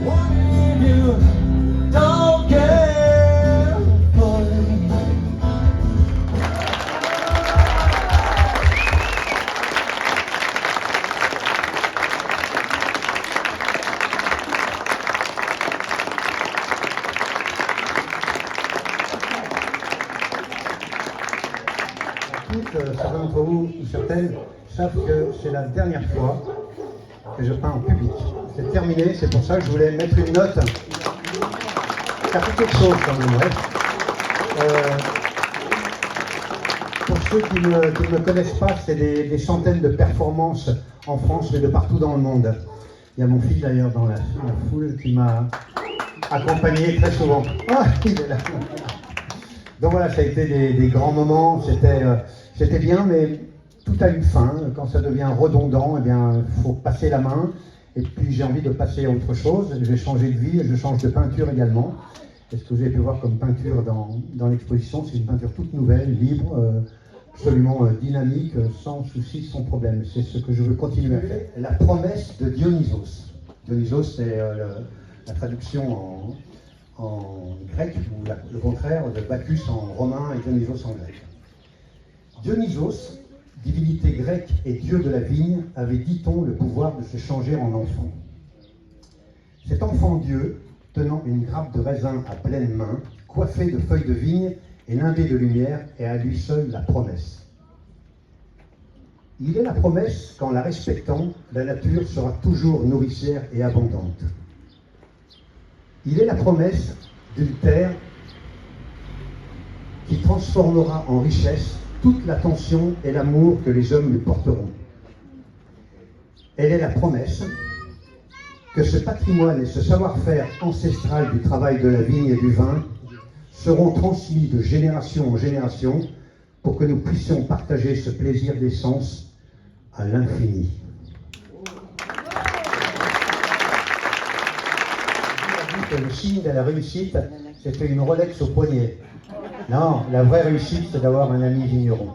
What if you don't care for me? Certains d'entre vous, ou certaines, savent que c'est la dernière fois que je peins en public. C'est terminé, c'est pour ça que je voulais mettre une note. Ça fait quelque chose quand même, ouais. Pour ceux qui ne me connaissent pas, c'est des centaines de performances en France et de partout dans le monde. Il y a mon fils d'ailleurs dans la foule qui m'a accompagné très souvent. Ah, il est là. Donc voilà, ça a été des grands moments, c'était bien, mais tout a une fin. Quand ça devient redondant, eh bien, il faut passer la main. Et puis j'ai envie de passer à autre chose. Je vais changer de vie, je change de peinture également. Et ce que vous avez pu voir comme peinture dans l'exposition, c'est une peinture toute nouvelle, libre, absolument dynamique, sans souci, sans problème. C'est ce que je veux continuer à faire. La promesse de Dionysos. Dionysos, c'est la traduction en grec, ou le contraire de Bacchus en romain et Dionysos en grec. Dionysos, divinité grecque et dieu de la vigne, avait, dit-on, le pouvoir de se changer en enfant. Cet enfant-dieu, tenant une grappe de raisin à pleine main, coiffé de feuilles de vigne et nimbé de lumière, est à lui seul la promesse. Il est la promesse qu'en la respectant, la nature sera toujours nourricière et abondante. Il est la promesse d'une terre qui transformera en richesse toute l'attention et l'amour que les hommes lui porteront. Elle est la promesse que ce patrimoine et ce savoir-faire ancestral du travail de la vigne et du vin seront transmis de génération en génération pour que nous puissions partager ce plaisir des sens à l'infini. Le signe de la réussite, c'était une Rolex au poignet. Non, la vraie réussite, c'est d'avoir un ami vigneron.